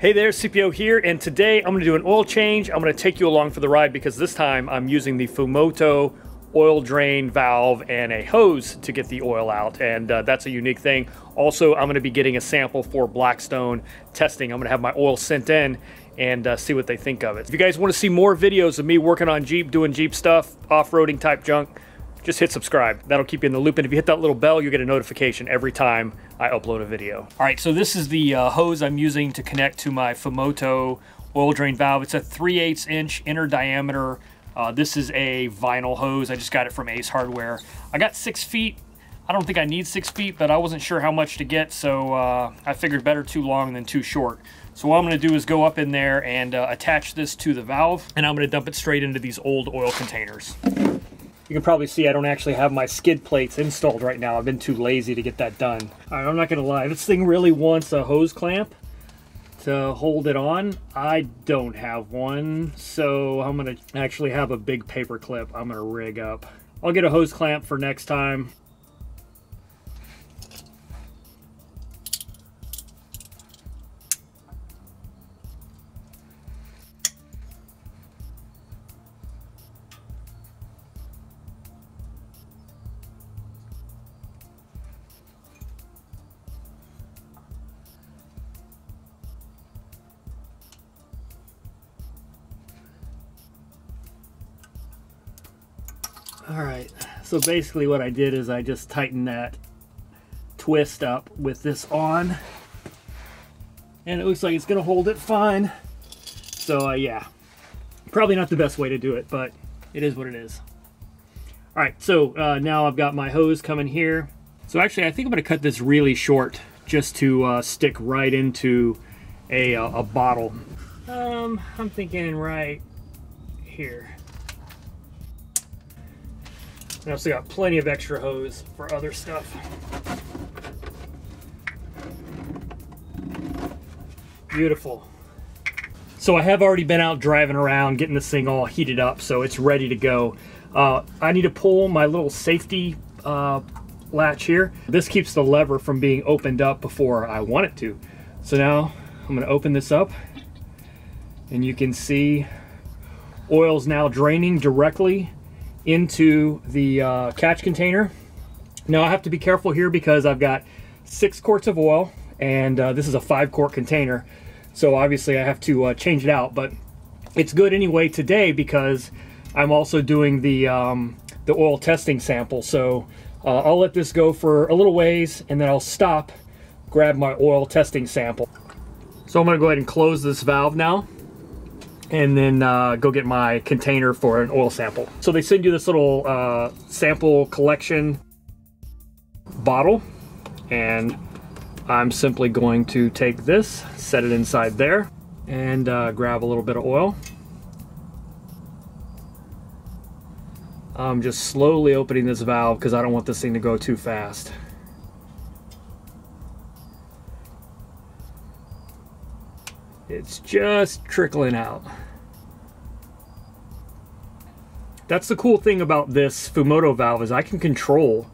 Hey there, CPO here, and today I'm going to do an oil change. I'm going to take you along for the ride because this time I'm using the Fumoto oil drain valve and a hose to get the oil out, and that's a unique thing. Also, I'm going to be getting a sample for Blackstone testing. I'm going to have my oil sent in and see what they think of it. If you guys want to see more videos of me working on Jeep, doing Jeep stuff, off-roading type junk, just hit subscribe. That'll keep you in the loop, and if you hit that little bell, you'll get a notification every time I upload a video. All right, so this is the hose I'm using to connect to my Fumoto oil drain valve. It's a 3/8 inch inner diameter. This is a vinyl hose. I just got it from Ace Hardware. I got 6 feet. I don't think I need 6 feet, but I wasn't sure how much to get, so I figured better too long than too short. So what I'm going to do is go up in there and attach this to the valve, and I'm going to dump it straight into these old oil containers. You can probably see I don't actually have my skid plates installed right now. I've been too lazy to get that done. All right, I'm not gonna lie, this thing really wants a hose clamp to hold it on. I don't have one, so I'm gonna actually have a big paper clip I'm gonna rig up. I'll get a hose clamp for next time. All right, so basically what I did is I just tightened that twist up with this on, and it looks like it's gonna hold it fine. So yeah, probably not the best way to do it, but it is what it is. All right, so now I've got my hose coming here. So actually, I think I'm gonna cut this really short just to stick right into a bottle. I'm thinking right here. I also got plenty of extra hose for other stuff. Beautiful. So I have already been out driving around getting this thing all heated up, so it's ready to go. I need to pull my little safety latch here. This keeps the lever from being opened up before I want it to. So now I'm going to open this up, and you can see oil's now draining directly into the catch container. Now I have to be careful here because I've got 6 quarts of oil, and this is a 5-quart container, so obviously I have to change it out, but it's good anyway today because I'm also doing the oil testing sample. So I'll let this go for a little ways, and then I'll stop, grab my oil testing sample. So I'm going to go ahead and close this valve now, and then go get my container for an oil sample. So they send you this little sample collection bottle, and I'm simply going to take this, set it inside there, and grab a little bit of oil. I'm just slowly opening this valve because I don't want this thing to go too fast. It's just trickling out. That's the cool thing about this Fumoto valve, is I can control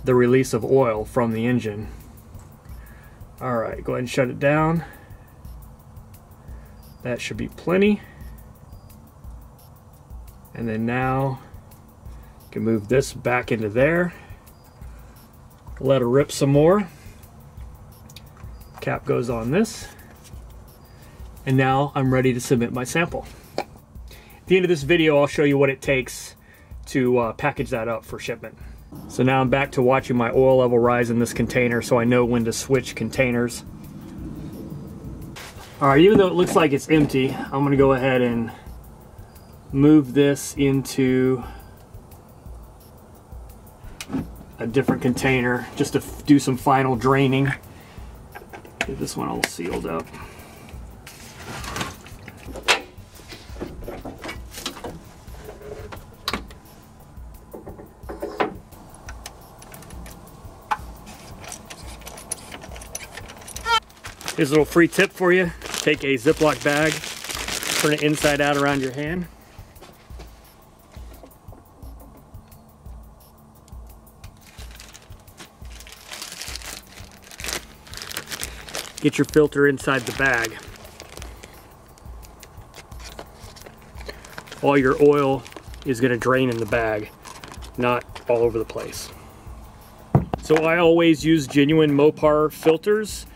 the release of oil from the engine. All right, go ahead and shut it down. That should be plenty. And then now you can move this back into there. Let her rip some more. Cap goes on this. And now I'm ready to submit my sample. At the end of this video, I'll show you what it takes to package that up for shipment. So now I'm back to watching my oil level rise in this container, so I know when to switch containers. All right, even though it looks like it's empty, I'm gonna go ahead and move this into a different container just to do some final draining. Get this one all sealed up. Here's a little free tip for you. Take a Ziploc bag, turn it inside out around your hand. get your filter inside the bag. All your oil is going to drain in the bag, not all over the place. So I always use genuine Mopar filters.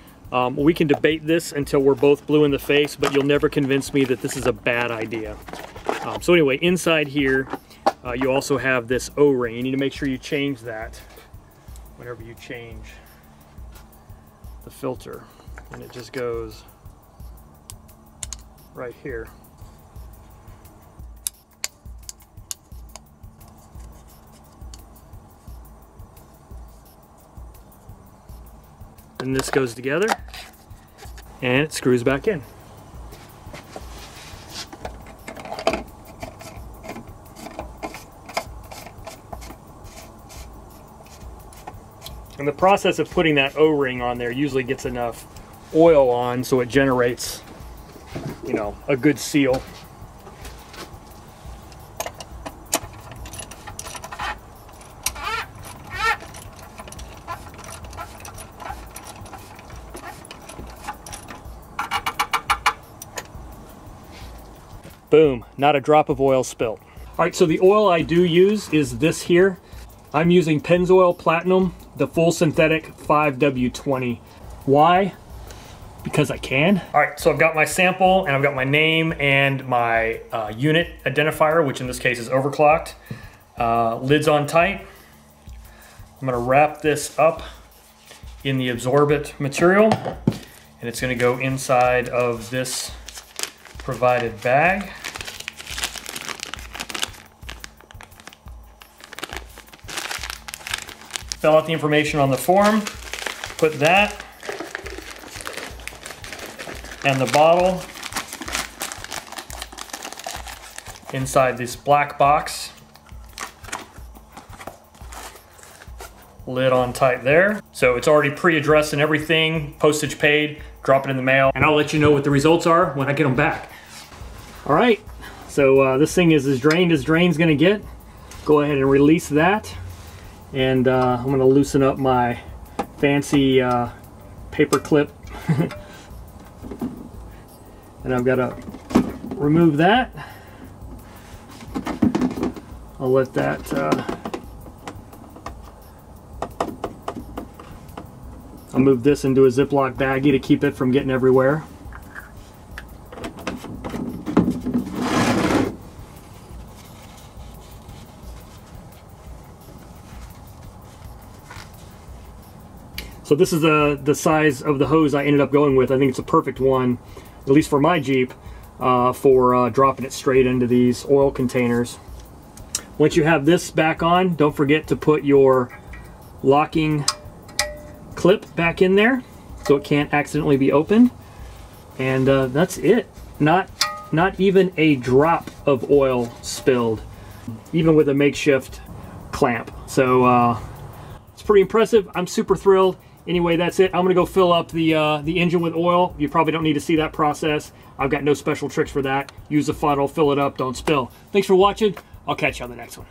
We can debate this until we're both blue in the face, but you'll never convince me that this is a bad idea. So anyway, inside here, you also have this O-ring. You need to make sure you change that whenever you change the filter. And it just goes right here. And this goes together and it screws back in. And the process of putting that O-ring on there usually gets enough oil on so it generates, you know, a good seal. Boom, not a drop of oil spilt. All right, so the oil I do use is this here. I'm using Pennzoil Platinum, the full synthetic 5W20. Why? Because I can. All right, so I've got my sample and I've got my name and my unit identifier, which in this case is overclocked. Lid's on tight. I'm gonna wrap this up in the absorbent material and it's gonna go inside of this provided bag. Fill out the information on the form, put that and the bottle inside this black box. Lid on tight there. So it's already pre-addressed and everything, postage paid, drop it in the mail, and I'll let you know what the results are when I get them back. All right, so this thing is as drained as drain's gonna get. Go ahead and release that. And I'm gonna loosen up my fancy paper clip. And I've gotta remove that. I'll let that I'll move this into a Ziploc baggie to keep it from getting everywhere. So this is the size of the hose I ended up going with. I think it's a perfect one, at least for my Jeep, for dropping it straight into these oil containers. Once you have this back on, don't forget to put your locking clip back in there so it can't accidentally be opened. And that's it. Not even a drop of oil spilled, even with a makeshift clamp. So it's pretty impressive. I'm super thrilled. Anyway, that's it. I'm gonna go fill up the engine with oil. You probably don't need to see that process. I've got no special tricks for that. Use a funnel, fill it up, don't spill. Thanks for watching. I'll catch you on the next one.